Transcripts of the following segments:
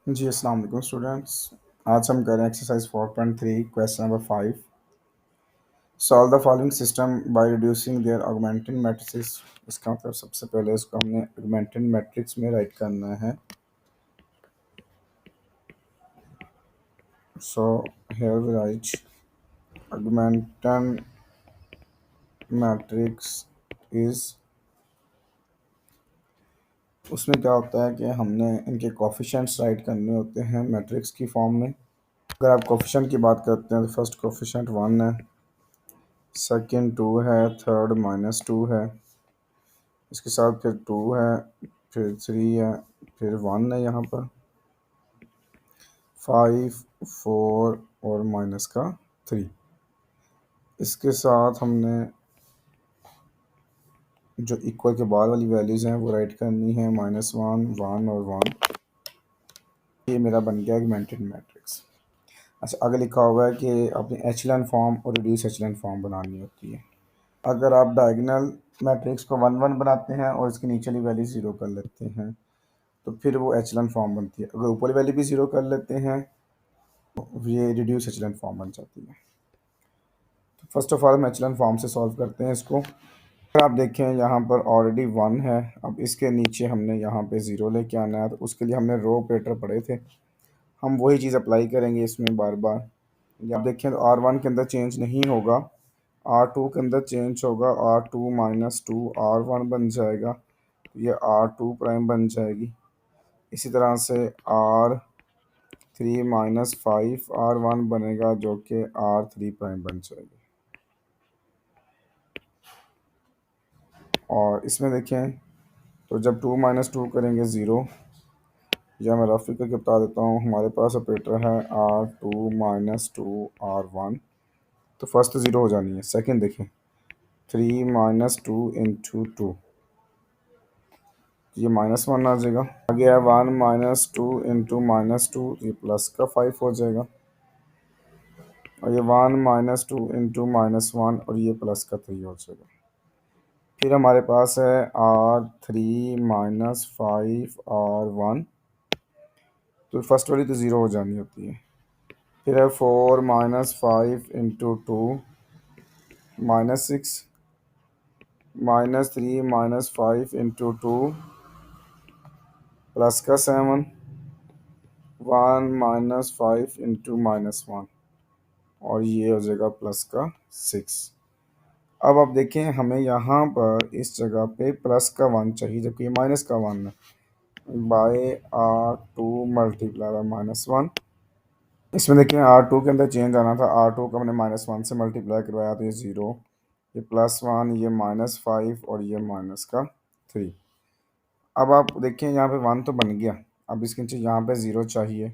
जी अस्सलाम वालेकुम स्टूडेंट्स। आज हम कर रहे हैं exercise 4.3 question number 5। Solve the following system by reducing there augmented matrices. इसका मतलब सबसे पहले इसको हमने ऑगमेंटेड मैट्रिक्स में राइट करना है। So here we write augmented matrix is, उसमें क्या होता है कि हमने इनके कोफिशिएंट्स राइट करने होते हैं मैट्रिक्स की फॉर्म में। अगर आप कोफिशिएंट की बात करते हैं तो फर्स्ट कोफिशिएंट 1 है, सेकंड 2 है, थर्ड -2 है, इसके साथ फिर 2 है, फिर 3 है, फिर 1 है, यहाँ पर 5, 4 और माइनस का 3। इसके साथ हमने जो इक्वल के बाद वाली वैल्यूज़ हैं वो राइट करनी है, -1, 1 और 1। ये मेरा बन गया ऑगमेंटेड मैट्रिक्स। अच्छा, आगे लिखा हुआ है कि अपनी एचेलॉन फॉर्म और रिड्यूस एचेलॉन फॉर्म बनानी होती है। अगर आप डायगोनल मैट्रिक्स को 1 1 बनाते हैं और इसके नीचे वाली वैल्यू 0 कर लेते हैं तो फिर वो एचेलॉन फॉर्म बनती है। अगर ऊपर वाली भी 0 कर लेते हैं तो ये रिड्यूस एचेलॉन फॉर्म बन जाती है। तो फर्स्ट ऑफ ऑल हम एचेलॉन फॉर्म से सॉल्व करते हैं इसको। अगर आप देखें यहाँ पर ऑलरेडी 1 है, अब इसके नीचे हमने यहाँ पे 0 लेके आना है, तो उसके लिए हमने रो ऑपरेटर पढ़े थे, हम वही चीज़ अप्लाई करेंगे इसमें बार बार। आप देखें तो R1 के अंदर चेंज नहीं होगा, R2 के अंदर चेंज होगा, R2 -2 R1 बन जाएगा, ये R2 प्राइम बन जाएगी। इसी तरह से R3 -5 R1 बनेगा जो कि R3 प्राइम बन जाएगी। और इसमें देखें तो जब 2 -2 करेंगे 0, या मैं रफ करके बता देता हूँ, हमारे पास ऑपरेटर है R2 -2 R1, तो फर्स्ट तो 0 हो जानी है। सेकंड देखें 3 -2 इंटू 2, ये -1 आ जाएगा। आगे है 1 -2 इंटू -2, ये प्लस का 5 हो जाएगा। और ये 1 -2 इंटू -1 और ये प्लस का 3 हो जाएगा। फिर हमारे पास है R3 -5 R1, तो फर्स्ट वाली तो 0 हो जानी होती है। फिर है 4 -5 इंटू 2 -6, -3 -5 इंटू 2 प्लस का 7, 1 -5 इंटू -1 और ये हो जाएगा प्लस का 6। अब आप देखें हमें यहाँ पर इस जगह पे प्लस का 1 चाहिए जबकि ये माइनस का 1 है, बाय R2 मल्टीप्लाई बाय -1। इसमें देखिए R2 के अंदर चेंज आना था, R2 को हमने -1 से मल्टीप्लाई करवाया तो ये 0, ये +1, ये -5 और ये माइनस का 3। अब आप देखिए यहाँ पे 1 तो बन गया, अब इसके नीचे यहाँ पे 0 चाहिए,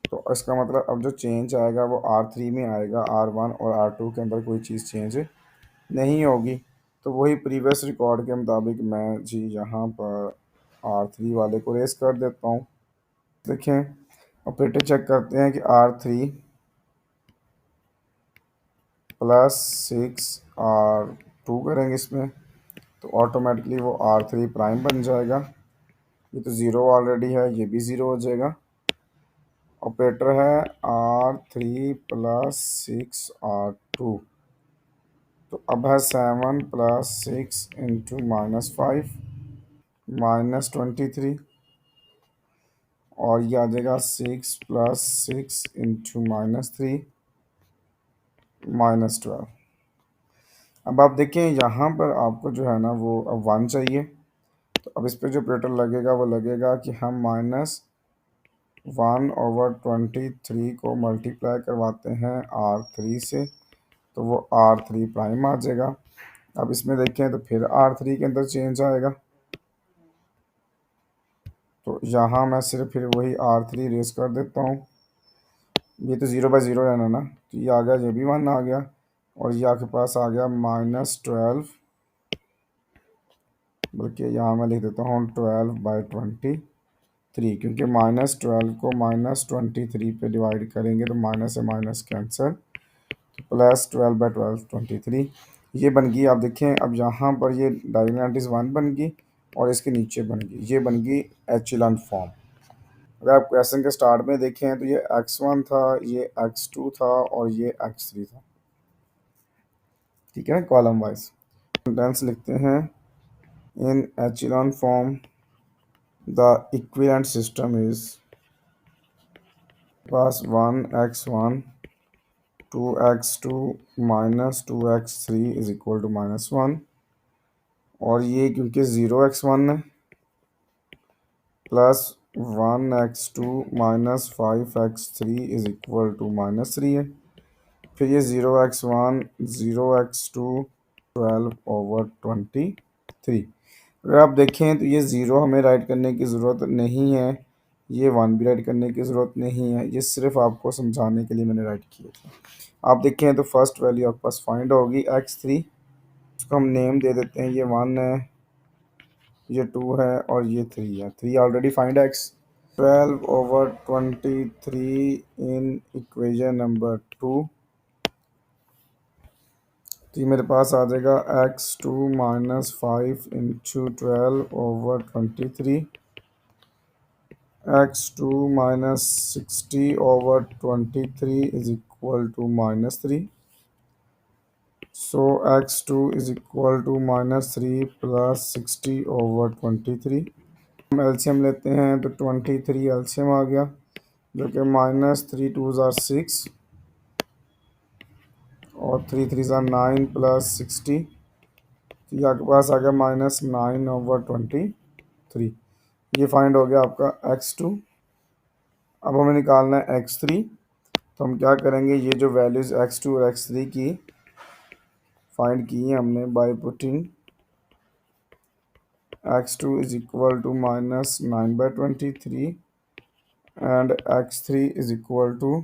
तो इसका मतलब अब जो चेंज आएगा वो R3 में आएगा, R1 और R2 के अंदर कोई चीज़ चेंज नहीं होगी। तो वही प्रीवियस रिकॉर्ड के मुताबिक मैं जी यहाँ पर R3 वाले को रेस कर देता हूँ। देखें ऑपरेटर चेक करते हैं कि R3 +6 R2 करेंगे इसमें तो ऑटोमेटिकली वो R3 प्राइम बन जाएगा। ये तो 0 ऑलरेडी है, ये भी 0 हो जाएगा। ऑपरेटर है R3 +6 R2, तो अब है 7 +6 इंटू -5 -23, और ये आ जाएगा 6 +6 इंटू -3 -12। अब आप देखें यहाँ पर आपको जो है ना वो अब 1 चाहिए, तो अब इस पर जो ऑपरेटर लगेगा वो लगेगा कि हम -1/23 को मल्टीप्लाई करवाते हैं R3 से, तो वो R3 प्राइम आ जाएगा। अब इसमें देखें तो फिर R3 के अंदर चेंज आएगा, तो यहाँ मैं सिर्फ फिर वही R3 रेस कर देता हूँ। ये तो 0/0 रहना ना, तो ये आ गया, ये भी 1 आ गया, और ये आपके पास आ गया -12, बल्कि यहाँ मैं लिख देता हूँ 12/23, क्योंकि -12 को -23 पे डिवाइड करेंगे तो माइनस से माइनस कैंसर, तो +12/12 23 ये बन गई। आप देखें अब यहाँ पर ये डायगोनल 1 बन गई और इसके नीचे बन गई, ये बन गई एचेलॉन फॉर्म। अगर आप क्वेश्चन के स्टार्ट में देखें तो ये x1 था, ये x2 था और ये x3 था। ठीक है, कॉलम वाइज सेंटेंस लिखते हैं। In echelon form the equivalent system is pass 1x1 2x2 minus 2x3 is equal to -1, और ये क्योंकि 0x1 है plus 1x2 minus 5x3 is equal to -3 है। फिर ये 0x1 0x2 12/23। अगर आप देखें तो ये ज़ीरो हमें राइट करने की ज़रूरत नहीं है, ये वन भी राइट करने की ज़रूरत नहीं है, ये सिर्फ आपको समझाने के लिए मैंने राइट किए थे। आप देखें तो फर्स्ट वैल्यू आपके पास फाइंड होगी x3, उसको हम नेम दे देते हैं, ये 1 है, ये 2 है और ये 3 है। 3 ऑलरेडी फाइंड है x। 12/23 इन इक्वेशन नंबर 2, तो ये मेरे पास आ जाएगा x2 minus 5 into 12/23, x2 minus 60/23 is equal to -3। So x2 is equal to -3 plus 60/23। हम एलसीएम लेते हैं तो 23 एलसीएम आ गया, जो कि -3 2 ज़ार 6 और 3 3 ज़ार 9 प्लस 60, तो ये आपके पास आ गया -9/23। ये फाइंड हो गया आपका x2। अब हमें निकालना है x3, तो हम क्या करेंगे, ये जो वैल्यूज़ x2 और x3 की फाइंड की है हमने by putting x2 is equal to -9/23 and x3 is equal to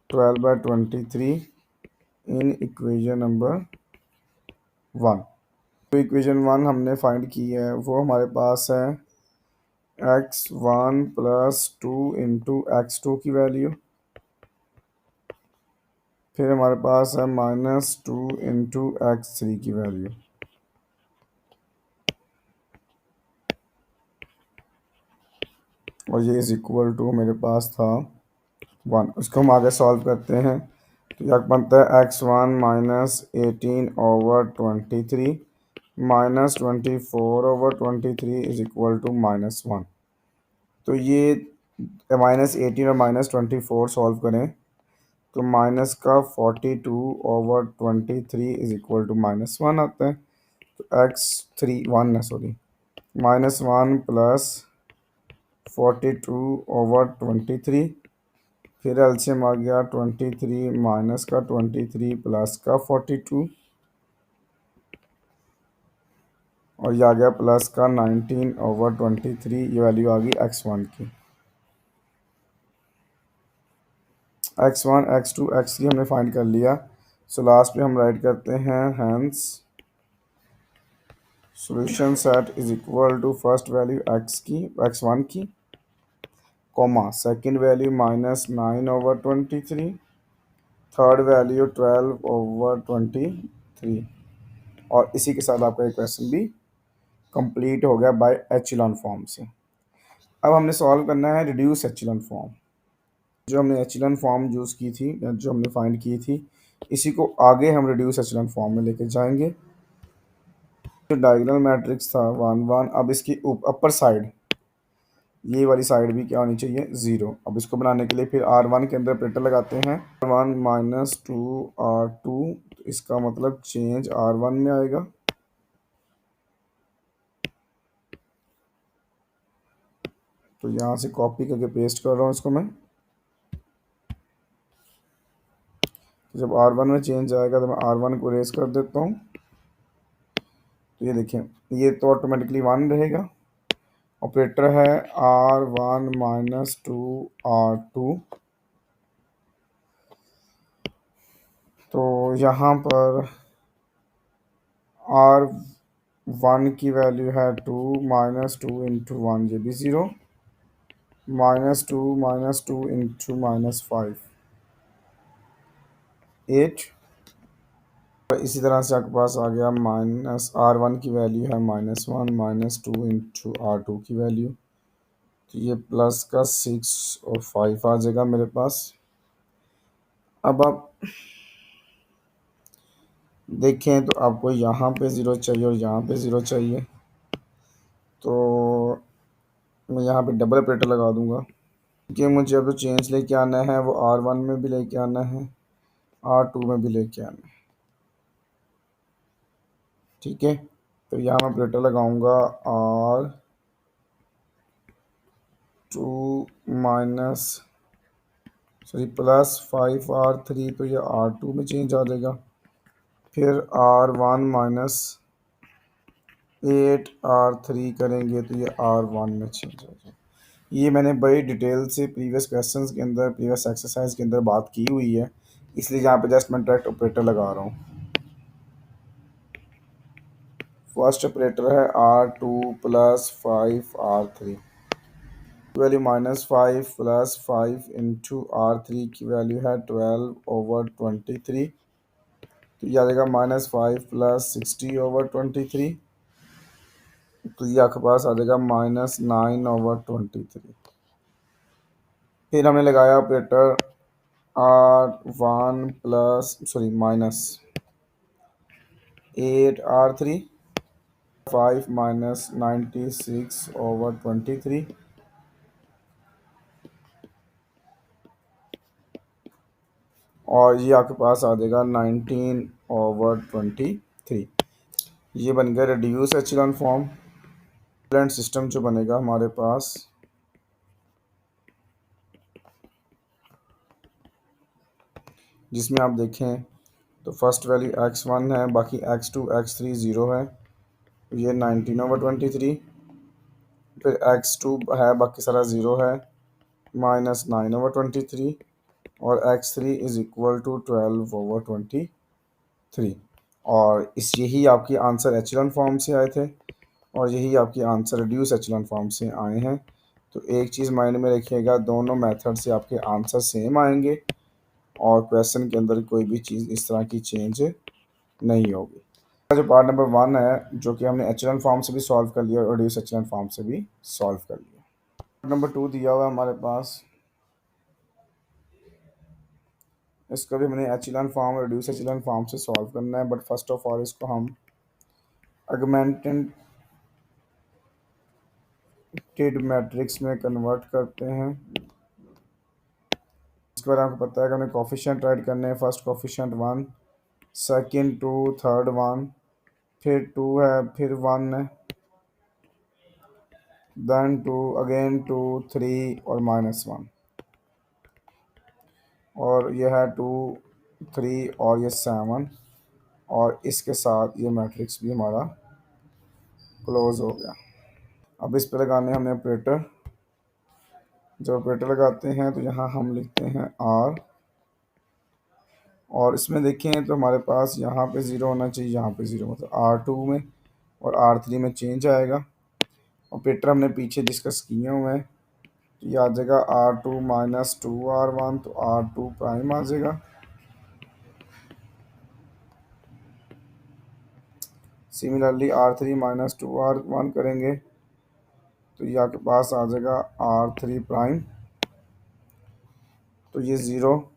12/23 in equation number 1। तो इक्वेशन 1 हमने फाइंड की है, वो हमारे पास है x1 प्लस 2 इंटू x2 की वैल्यू, फिर हमारे पास है -2 इंटू x3 की वैल्यू, और ये इज इक्वल टू मेरे पास था 1। उसको हम आगे सॉल्व करते हैं, तो यह बनता है x1 -18/23 -24/23 इज इक्वल टू -1। तो ये -18 और -24 सॉल्व करें तो माइनस का 42/23 इज इक्वल टू -1 आता है। तो x3 1 है, सॉरी, -1 प्लस 42/23, फिर एलसीएम आ गया 23 माइनस का 23 प्लस का 42, और ये आ गया प्लस का 19/23। ये वैल्यू आ गई x1 की। x1 x2 x3 हमने फाइंड कर लिया। सो लास्ट में हम राइट करते हैं hence solution set is equal to first value x1 की, comma second value -9/23, third value 12/23, और इसी के साथ आपका एक क्वेश्चन भी कंप्लीट हो गया बाय एचेलॉन फॉर्म से। अब हमने सॉल्व करना है रिड्यूस एचेलॉन फॉर्म। जो हमने एचेलॉन फॉर्म यूज़ की थी या जो हमने फाइंड की थी, इसी को आगे हम रिड्यूस एचेलॉन फॉर्म में लेके जाएंगे। जो डायगोनल मैट्रिक्स था 1 1, अब इसकी अपर साइड, ये वाली साइड भी क्या होनी चाहिए, 0। अब इसको बनाने के लिए फिर R1 के अंदर ऑपरेटर लगाते हैं, R1 -2 R2, तो इसका मतलब चेंज R1 में आएगा, तो यहाँ से कॉपी करके पेस्ट कर रहा हूँ इसको मैं। तो जब R1 में चेंज आएगा तो मैं R1 को रेस कर देता हूँ, तो ये देखें, ये तो ऑटोमेटिकली 1 रहेगा। ऑपरेटर है R1 -2 R2, तो यहाँ पर R1 की वैल्यू है 2 -2 इंटू 1, ये भी 0, -2 इंटू -5 8, और इसी तरह से आपके पास आ गया R1 की वैल्यू है -1 -2 इंटू R2 की वैल्यू, तो ये प्लस का 6 और 5 आ जाएगा मेरे पास। अब आप देखें तो आपको यहाँ पे ज़ीरो चाहिए और यहाँ पे ज़ीरो चाहिए, तो मैं यहाँ पे डबल ऑपरेटर लगा दूंगा कि मुझे अब जो चेंज लेके आना है वो R1 में भी लेके आना है, R2 में भी लेके आना है। ठीक है, तो यहाँ मैं ऑपरेटर लगाऊंगा R2 माइनस सॉरी +5R3, तो ये R2 में चेंज आ जाएगा। फिर R1 माइनस 8R3 करेंगे तो ये R1 में चेंज हो जाएगा। ये मैंने बड़ी डिटेल से प्रीवियस क्वेश्चंस के अंदर, प्रीवियस एक्सरसाइज के अंदर बात की हुई है, इसलिए यहाँ पे जस्ट मैं डायरेक्ट ऑपरेटर लगा रहा हूँ। फर्स्ट ऑपरेटर है R2 plus 5R3 value -5 plus 5 into R3 की वैल्यू है 12/23, तो ये आ जाएगा -5 प्लस 60/23, तो ये आपके पास आ जाएगा -9/23। फिर हमने लगाया operator R1 plus sorry -8R3, 5 minus 96/23, और ये आपके पास आ जाएगा 19/23। ये बन गया reduce echelon form. Current system जो बनेगा हमारे पास, जिसमें आप देखें तो फर्स्ट वैल्यू x1 है, बाकी x2 x3 ज़ीरो है, तो ये 19/23। फिर x2 है, बाकी सारा ज़ीरो है, -9/23, और x3 इज़ इक्वल टू 12/23। और इस यही आपकी आंसर एचेलॉन फॉर्म से आए थे, और यही आपकी आंसर रिड्यूस एचेलॉन फॉर्म से आए हैं। तो एक चीज़ माइंड में रखिएगा, दोनों मेथड से आपके आंसर सेम आएंगे और क्वेश्चन के अंदर कोई भी चीज़ इस तरह की चेंज नहीं होगी। जो पार्ट नंबर 1 है, जो कि हमने एचेलॉन फॉर्म से भी सॉल्व कर लिया और रिड्यूस एचेलॉन फॉर्म से भी सॉल्व कर लिया। पार्ट नंबर 2 दिया हुआ है हमारे पास, इसको भी हमने एचेलॉन फॉर्म और रिड्यूस एचेलॉन फॉर्म से सॉल्व करना है, बट फर्स्ट ऑफ ऑल इसको हम ऑगमेंटेड मैट्रिक्स में कन्वर्ट करते हैं। इसके बाद आपको पता है कि हमें कोफिशिएंट राइट करने हैं। फर्स्ट कोफिशिएंट 1, सेकंड 2, थर्ड 1, फिर 2 है, फिर 1 है, देन 2, अगेन 2, 3 और -1, और ये है 2, 3 और ये 7, और इसके साथ ये मैट्रिक्स भी हमारा क्लोज हो गया। अब इस पर लगाने हमने ऑपरेटर। जब ऑपरेटर लगाते हैं तो यहाँ हम लिखते हैं R, और इसमें देखें तो हमारे पास यहाँ पे ज़ीरो होना चाहिए, यहाँ पे ज़ीरो, मतलब R2 में और R3 में चेंज आएगा। ऑपरेटर हमने पीछे डिस्कस किए हुए हैं, तो ये आ जाएगा R2 माइनस 2R1, तो R2 प्राइम आ जाएगा। सिमिलरली R3 माइनस 2R1 करेंगे तो ये आपके पास आ जाएगा R3 प्राइम, तो ये ज़ीरो।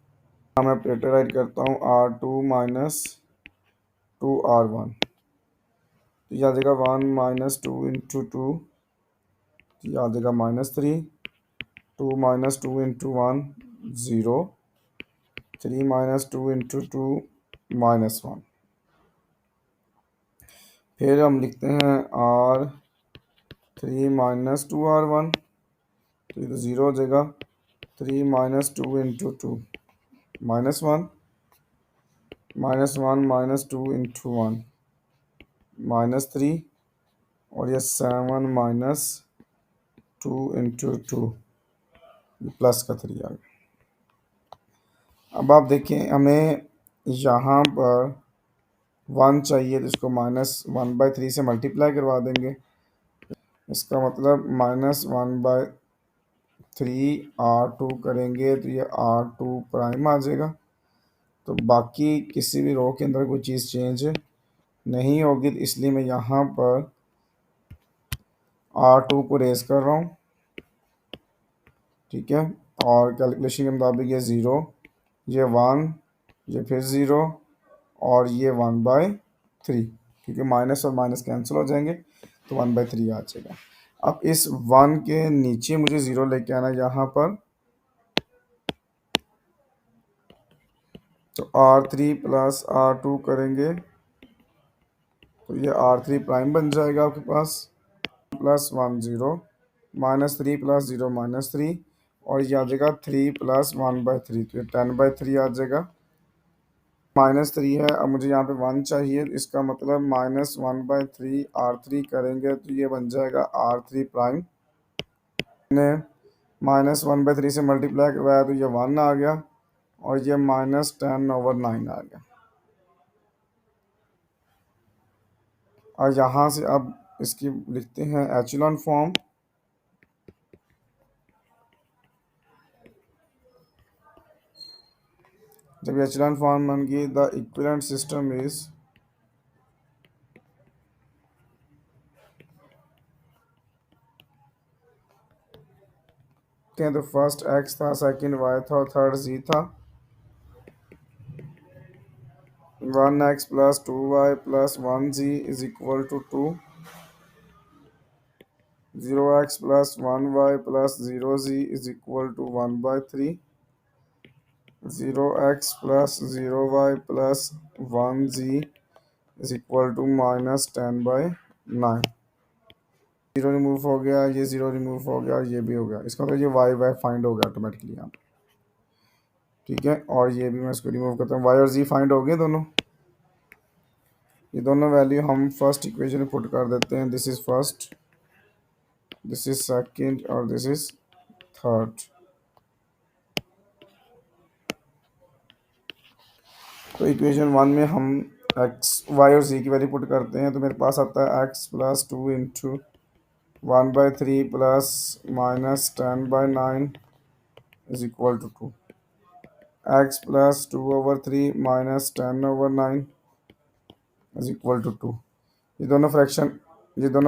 मैं ऑपरेटर राइट करता हूँ R2 माइनस 2R1, तो ये आ जाएगा 1 माइनस 2 इंटू 2, ये आ जाएगा -3, 2 minus 2 into 1 zero, 3 minus 2 into 2 -1। फिर हम लिखते हैं R3 माइनस 2R1, तो ये तो ज़ीरो हो जाएगा। 3 माइनस 2 इंटू 2 -1, -1 माइनस 2 इंटू 1 -3, और ये 7 माइनस 2 इंटू 2 प्लस का 3 आ गया। अब आप देखें, हमें यहाँ पर 1 चाहिए, तो इसको -1/3 से मल्टीप्लाई करवा देंगे। इसका मतलब -1/3 R2 करेंगे तो ये R2 प्राइम आ जाएगा। तो बाकी किसी भी रो के अंदर कोई चीज़ चेंज नहीं होगी, तो इसलिए मैं यहाँ पर R2 को रेज कर रहा हूँ। ठीक है। और कैलकुलेशन के मुताबिक ये 0, ये 1, ये फिर 0 और ये 1/3, क्योंकि माइनस और माइनस कैंसिल हो जाएंगे तो 1/3 आ जाएगा। अब इस 1 के नीचे मुझे 0 लेके आना यहाँ पर, तो R3 प्लस R2 करेंगे तो ये R3 प्राइम बन जाएगा आपके पास। +1 0, -3 + 0 -3, और ये आ जाएगा 3 + 1/3, तो ये 10/3 आ जाएगा। -3 है, अब मुझे यहाँ पे 1 चाहिए, इसका मतलब -1/3 R3 करेंगे तो ये बन जाएगा R3 प्राइम। ने -1/3 से मल्टीप्लाई करवाया तो ये 1 आ गया, और ये -10/9 आ गया। और यहाँ से अब इसकी लिखते हैं एचेलॉन फॉर्म। जब एचेलॉन फॉर्म बन गई, द इक्विवेलेंट सिस्टम इज, तो फर्स्ट x था, सेकंड y था और थर्ड z था। 1x + 2y + 1z is equal to 2। 0x + 1y + 0z is equal to 1/3। 0x + 0y + 1z is equal to -10/9। 0 remove हो गया, ये 0 रिमूव हो गया, ये भी हो गया। इसका मतलब ये y फाइंड हो गया ऑटोमेटिकली यहाँ पे। ठीक है, और ये भी मैं इसको रिमूव करता हूँ। y और z फाइंड हो गए दोनों। ये दोनों वैल्यू हम फर्स्ट इक्वेशन में पुट कर देते हैं। This is first, this is second और दिस इज थर्ड। तो इक्वेशन 1 में हम x y और z की वैल्यू पुट करते हैं, तो मेरे पास आता है x + 2 × 1/3 + -10/9 is equal to 2। x + 2/3 -10/9 is equal to 2। ये दोनों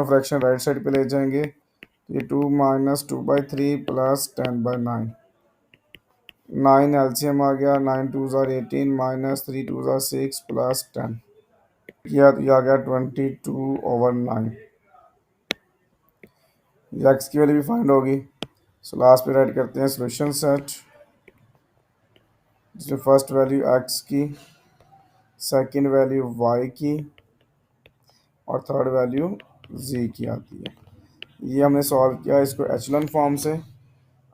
फ्रैक्शन राइट साइड पे ले जाएंगे, तो ये 2 - 2/3 + 10/9। 9 एलसीएम आ गया, 9 2s are 18 -3 2s are 6 + 10, किया तो ये आ गया 22/9। ये एक्स की वैल्यू भी फाइंड होगी। सो लास्ट पे राइट करते हैं सोल्यूशन सेट, जिसमें फर्स्ट वैल्यू एक्स की, सेकंड वैल्यू वाई की और थर्ड वैल्यू जी की आती है। ये हमने सॉल्व किया इसको एचेलॉन फॉर्म से।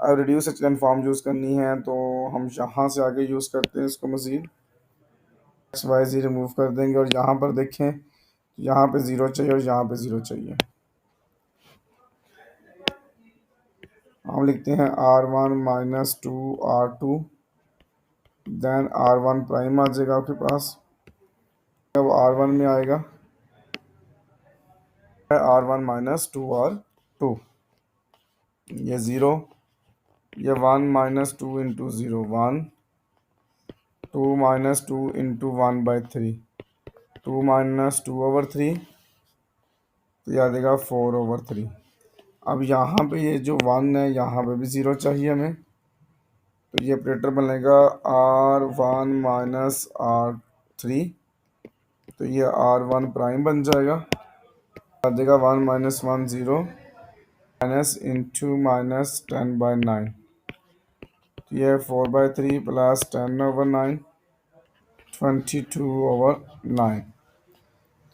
अगर रिड्यूस एचेलॉन फॉर्म यूज़ करनी है तो हम यहाँ से आगे यूज़ करते हैं इसको मज़ीद। एक्स वाई जी रिमूव कर देंगे, और यहाँ पर देखें, यहाँ पे 0 चाहिए और यहाँ पे 0 चाहिए। हम लिखते हैं R1 - 2 R2, then R1 prime आ जाएगा आपके पास। अब R1 में आएगा R1 - 2 R2, ये 0, ये 1 - 2 × 0 1, 2 - 2 × 1/3, 2 - 2/3, तो ये आ जाएगा 4/3। अब यहाँ पे ये जो 1 है, यहाँ पे भी 0 चाहिए हमें, तो ये ऑपरेटर बनेगा R1 - R3, तो ये R1 प्राइम बन जाएगा। आ जाएगा 1 - 1 0 -into -10/9, तो ये 4/3 + 10/9 22/9।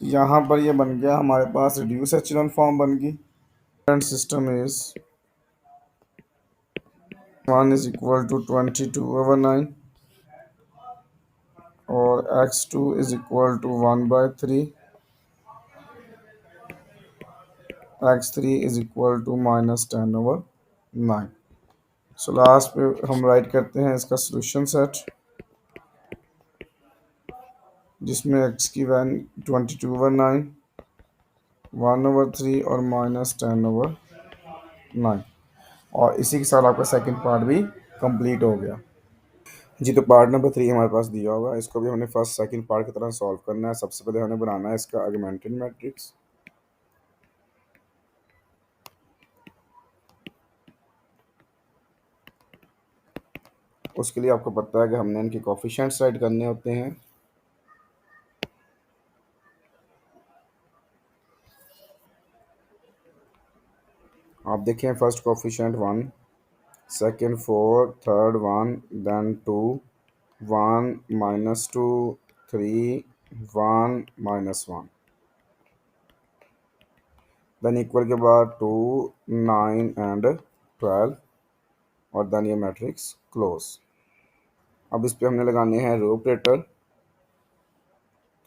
यहाँ पर ये बन गया हमारे पास रिड्यूस एचेलॉन फॉर्म बन गई। Current system is 1 is equal to 22/9 और x2 is equal to 1/3, x3 is equal to -10/9। So last पे हम राइट करते हैं इसका सोल्यूशन सेट, जिसमें x की वैल्यू 22/9, 1/3 और -10/9। और इसी के साथ आपका सेकंड पार्ट भी कंप्लीट हो गया। जी, तो पार्ट नंबर 3 हमारे पास दिया हुआ है, इसको भी हमने फर्स्ट सेकंड पार्ट की तरह सॉल्व करना है। सबसे पहले हमें बनाना है इसका ऑगमेंटेड मैट्रिक्स। उसके लिए आपको पता है कि हमने इनके कोफिशिएंट्स राइट करने होते हैं। आप देखें, first coefficient 1, second 4, third 1, then 2, 1 -2, 3, 1 -1, then equal के बाद 2, 9 एंड 12, और देन ये मैट्रिक्स क्लोज। अब इस पे हमने लगाने हैं रो ऑपरेटर।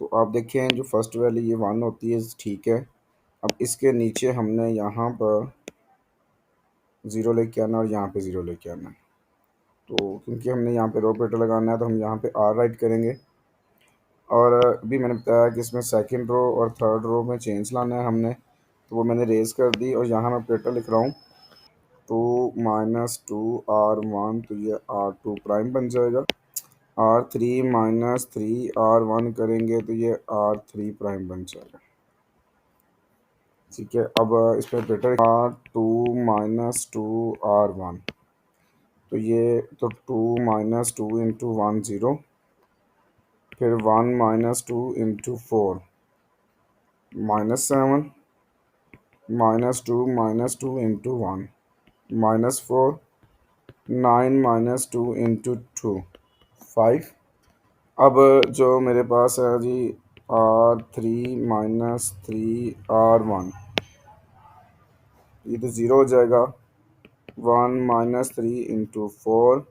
तो आप देखें जो फर्स्ट वैल्यू ये 1 होती है, ठीक है। अब इसके नीचे हमने यहाँ पर ज़ीरो लेके आना और यहाँ पे ज़ीरो लेके आना है। तो क्योंकि हमने यहाँ पे रो ऑपरेटर लगाना है तो हम यहाँ पे आर राइट करेंगे। और अभी मैंने बताया कि इसमें सेकंड रो और थर्ड रो में चेंज लाना है हमने, तो वो मैंने रेज कर दी और यहाँ मैं ऑपरेटर लिख रहा हूँ। 2 -2 R1, तो ये R2 प्राइम बन जाएगा। R3 -3 R1 करेंगे तो ये R3 प्राइम बन जाएगा। ठीक है, अब इस पर ऑपरेटर R2 -2 R1, तो ये तो 2 -2 इंटू 1 0, फिर 1 -2 इंटू 4 -7, -2 -2 इंटू 1 -4, 9 -2 इंटू 2 5। अब जो मेरे पास है जी R3 -3 R1, ये तो ज़ीरो हो जाएगा। 1 -3 इंटू 4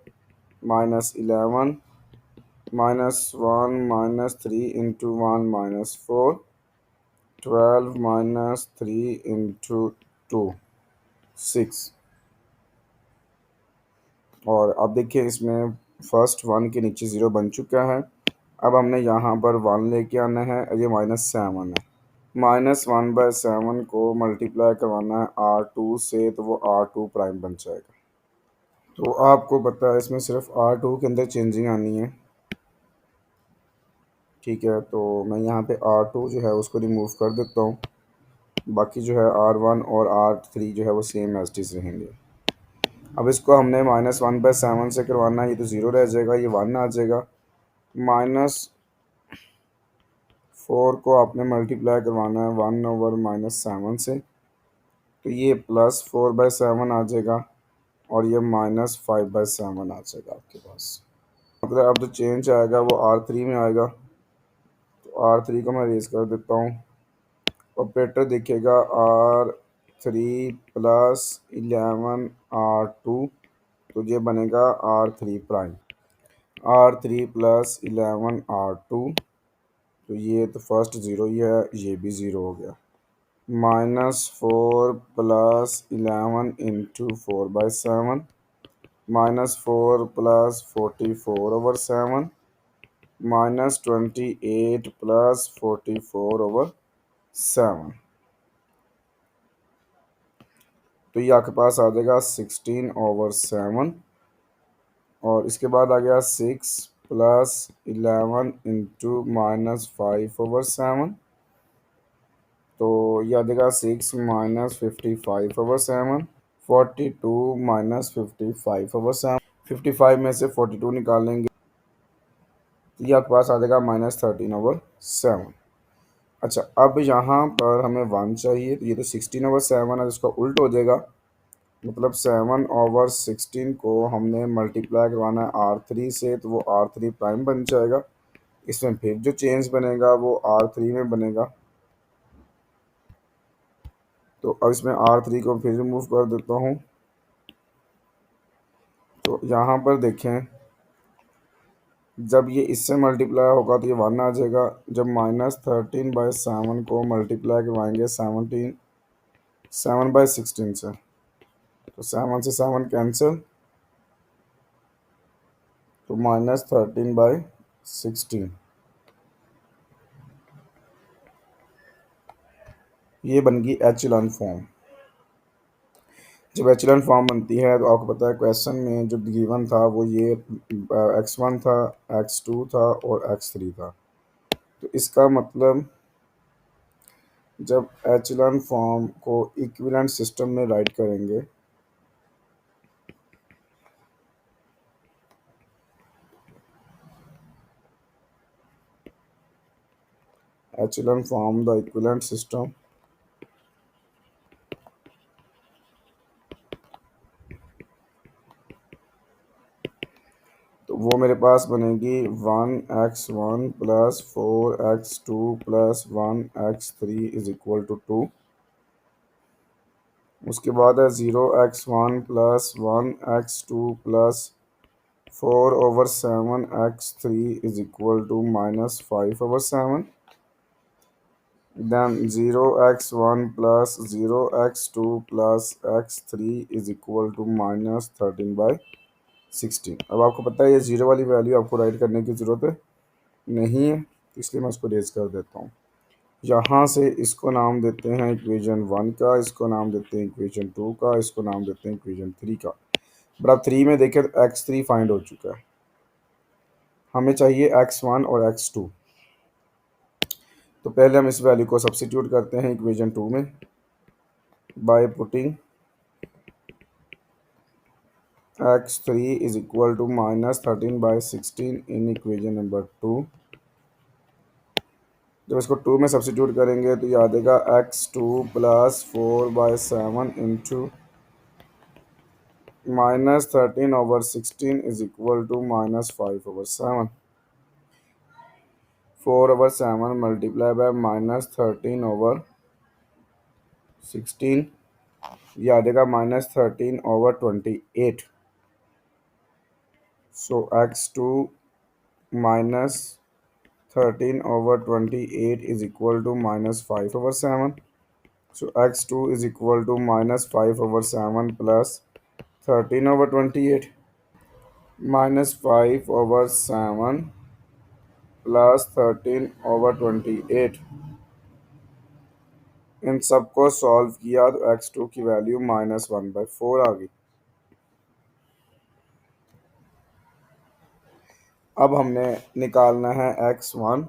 -11, -1 -3 इंटू 1 -4, 12 -3 इंटू 2 6। और अब देखिए इसमें फर्स्ट 1 के नीचे ज़ीरो बन चुका है। अब हमने यहाँ पर 1 लेके आना है, ये -7 है। -1/7 को मल्टीप्लाई करवाना है R2 से, तो वो R2 प्राइम बन जाएगा। तो आपको पता है इसमें सिर्फ R2 के अंदर चेंजिंग आनी है। ठीक है, तो मैं यहाँ पे R2 जो है उसको रिमूव कर देता हूँ। बाकी जो है R1 और R3 जो है वो सेम एज इट इज़ रहेंगे। अब इसको हमने -1/7 से करवाना है, ये तो ज़ीरो रह जाएगा, ये 1 आ जाएगा। -4 को आपने मल्टीप्लाई करवाना है 1/-7 से, तो ये +4/7 आ जाएगा, और ये -5/7 आ जाएगा आपके पास। मतलब अब जो चेंज आएगा वो R3 में आएगा। तो R3 को मैं रेज कर देता हूँ। ऑपरेटर देखिएगा R3 + 11 R2, तो ये बनेगा R3 प्राइम। R3 + 11 R2, तो ये तो फर्स्ट ज़ीरो ही है, ये भी ज़ीरो हो गया। -4 + 11 इंटू 4/7, -4 + 44/7, -28 + 44/7, तो ये आपके पास आ जाएगा 16/7। और इसके बाद आ गया 6 + 11 इंटू -5/7, तो ये आ जाएगा 6 -55/7, 42 -55/7। 55 में से 42 निकालेंगे तो ये आपके पास आ जाएगा -13/7। अच्छा, अब यहाँ पर हमें 1 चाहिए, तो ये तो 16/7 है, जिसका उल्ट हो जाएगा। मतलब 7/16 को हमने मल्टीप्लाई करवाना है R3 से, तो वो R3 प्राइम बन जाएगा। इसमें फिर जो चेंज बनेगा वो R3 में बनेगा। तो अब इसमें R3 को फिर रिमूव कर देता हूँ। तो यहाँ पर देखें, जब ये इससे मल्टीप्लाई होगा तो ये 1 आ जाएगा। जब -13/7 को मल्टीप्लाई करवाएंगे 7/16 से, तो 7 से 7 कैंसिल, तो -13/16, ये बन गई एचेलॉन फॉर्म। जब एचेलॉन फॉर्म बनती है तो आपको पता है क्वेश्चन में जो गिवन था वो ये x1 था, x2 था और x3 था। तो इसका मतलब जब एचेलॉन फॉर्म को इक्विवेलेंट सिस्टम में राइट करेंगे echelon form the equivalent system, तो वो मेरे पास बनेगी 1x1 plus 4x2 plus 1x3 is equal to 2। उसके बाद है 0x1 plus 1x2 plus 4/7x3 is equal to -5/7। Then 0x1 plus 0x2 plus x3 is equal to -13/16। अब आपको पता है ये जीरो वाली वैल्यू आपको राइट करने की ज़रूरत नहीं है, तो इसलिए मैं इसको रेज कर देता हूँ। यहाँ से इसको नाम देते हैं इक्वेशन 1 का, इसको नाम देते हैं इक्वेशन 2 का, इसको नाम देते हैं इक्वेशन 3 का। बट अब 3 में देखें तो x3 फाइंड हो चुका है, हमें चाहिए x1 और x2। तो पहले हम इस वैल्यू को सब्स्टिट्यूट करते हैं इक्वेशन 2 में by putting x3 is equal to -13/16 in equation number 2। जब इसको 2 में सब्स्टिट्यूट करेंगे तो ये आ जाएगा x2 plus 4/7 into -13/16 is equal to -5/7। 4/7 multiply by -13/16, ये आ जाएगा -13/28। सो x2 -13/28 is equal to -5/7। So x2 is equal to -5/7 plus 13/28, -5/7 plus 13/28। इन सबको सॉल्व किया तो x2 की वैल्यू -1/4 आ गई। अब हमने निकालना है x1,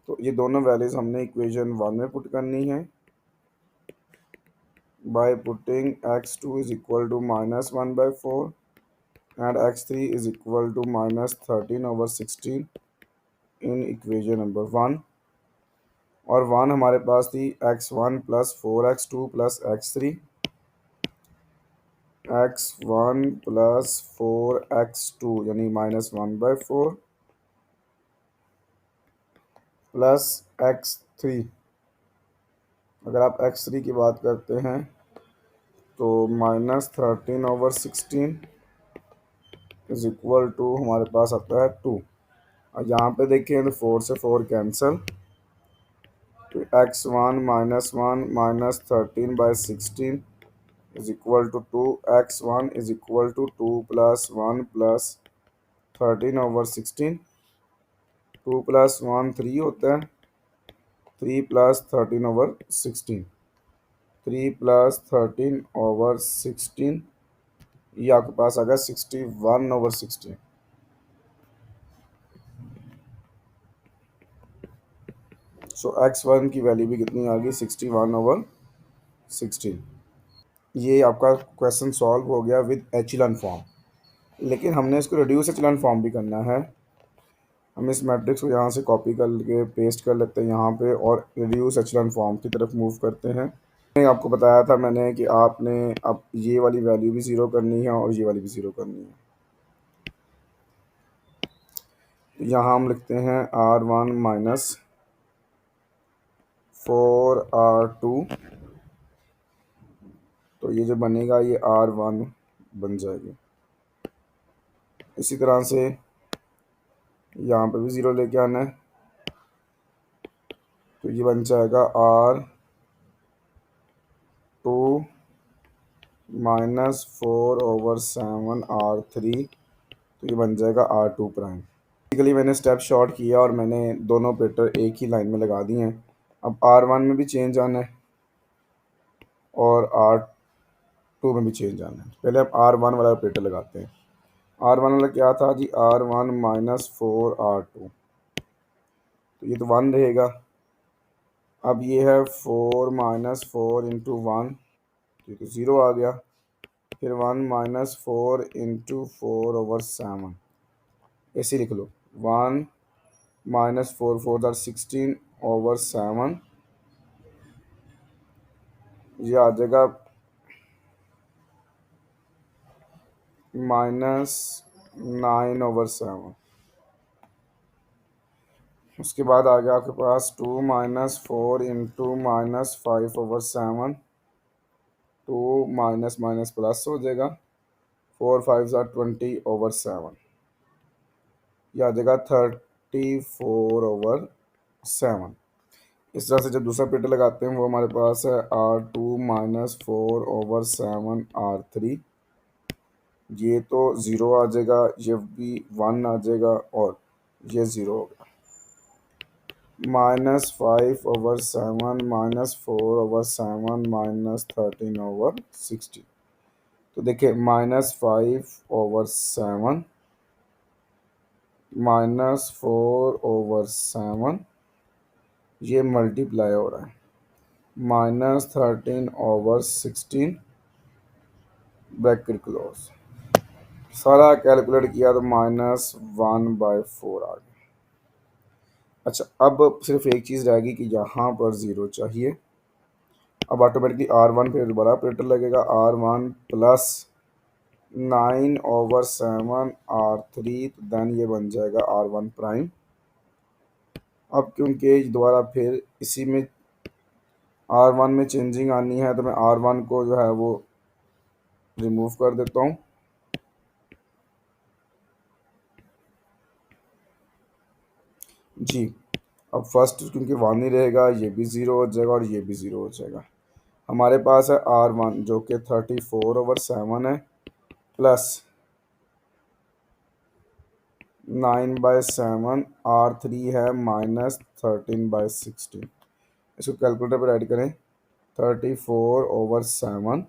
तो ये दोनों वैल्यूज हमने इक्वेशन 1 में पुट करनी है by putting x2 is equal to -1/4 and x3 is equal to -13/16 in equation number 1। और 1 हमारे पास थी x1 plus 4x2 plus x3, x1 plus 4x2 यानी -1/4 प्लस x3। अगर आप x3 की बात करते हैं तो -13/16 इज इक्वल टू हमारे पास आता है 2। और यहाँ पे देखिए तो 4 से 4 कैंसिल, तो x1 -1 -13/16 is equal to 2। x1 is equal to 2 plus 1 plus 13/16। 2 plus 1 3 होता है, 3 plus 13/16, 3 plus 13/16, ये आपके पास आ गया 61/16। सो x1 की वैल्यू भी कितनी आ गई 61/16। ये आपका क्वेश्चन सॉल्व हो गया विद एचेलॉन फॉर्म, लेकिन हमने इसको रिड्यूस एचेलॉन फॉर्म भी करना है। हम इस मैट्रिक्स को यहाँ से कॉपी करके पेस्ट कर लेते हैं यहाँ पे और रिड्यूस एचेलॉन फॉर्म की तरफ मूव करते हैं। मैंने आपको बताया था मैंने कि आपने अब ये वाली वैल्यू भी ज़ीरो करनी है और ये वाली भी ज़ीरो करनी है। तो यहाँ हम लिखते हैं R1 माइनस 4R2, तो ये जो बनेगा ये R1 बन जाएगी। इसी तरह से यहाँ पे भी ज़ीरो लेके आना है, तो ये बन जाएगा R2 -4/7R3, तो ये बन जाएगा R2 प्राइम। बेसिकली मैंने स्टेप शॉर्ट किया और मैंने दोनों ऑपरेटर एक ही लाइन में लगा दिए हैं। अब R1 में भी चेंज आना है और R2 में भी चेंज आना है। पहले आप R1 वाला ऑपरेटर लगाते हैं। R1 वाला क्या था जी, R1 -4R2, तो ये तो 1 रहेगा। अब ये है 4 -4 इंटू 1, ये तो 0 आ गया। फिर 1 -4 इंटू 4/7, ऐसे लिख लो। 1 -4 4 16, ओवर 7, ये आ जाएगा -9/7। उसके बाद आ गया आपके पास 2 - 4 × -5/7, 2 माइनस माइनस प्लस हो जाएगा, 4 × 5 = 20/7, यह आ जाएगा 34/7। इस तरह से जब दूसरा पेटर लगाते हैं वो हमारे पास है R2 - 4/7 R3, ये तो ज़ीरो आ जाएगा, ये भी 1 आ जाएगा और ये ज़ीरो होगा। -5/7 -4/7 -13/16। तो देखिए -5/7 -4/7 ये मल्टीप्लाई हो रहा है, -13/16 ब्रैकेट क्लोज, सारा कैलकुलेट किया तो -1/4 आ गया। अच्छा, अब सिर्फ एक चीज़ रहेगी कि यहाँ पर ज़ीरो चाहिए। अब ऑटोमेटिकली R1 पे बड़ा ऑपरेटर लगेगा, R1 + 9/7 R3, तो देन ये बन जाएगा R1 प्राइम। अब क्योंकि दोबारा फिर इसी में R1 में चेंजिंग आनी है तो मैं R1 को जो है वो रिमूव कर देता हूँ। जी, अब फर्स्ट क्योंकि 1 ही रहेगा, ये भी ज़ीरो हो जाएगा और ये भी ज़ीरो हो जाएगा। हमारे पास है R1 जो कि 34/7 है, प्लस 9/7, R3 है -13/16। इसको कैलकुलेटर पर ऐड करें, 34/7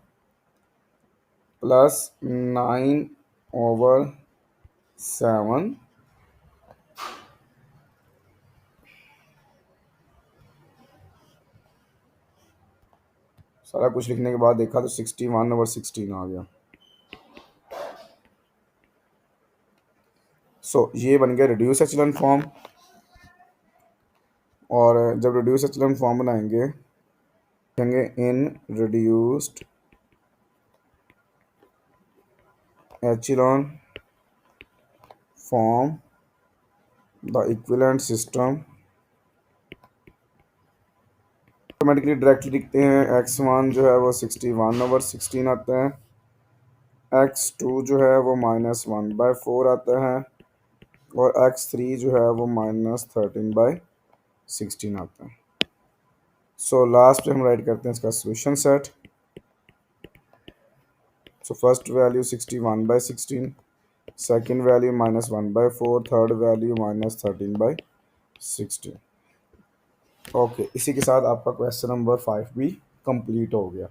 प्लस 9/7, सारा कुछ लिखने के बाद देखा तो 61/16 आ गया। सो ये बन गया रिड्यूस एचेलॉन फॉर्म। और जब रिड्यूस एचेलॉन फॉर्म बनाएंगे कहेंगे in reduced echelon form the equivalent system, automatically directly लिखते हैं। x1 जो है वो 61/16 आता है, x2 जो है वो -1/4 आता है और x3 जो है वो -13/16 आता है। सो लास्ट पे हम राइट करते हैं इसका solution set. So first value 61/16, second value -1/4, third value -13/16। Okay, इसी के साथ आपका क्वेश्चन नंबर 5 भी कंप्लीट हो गया।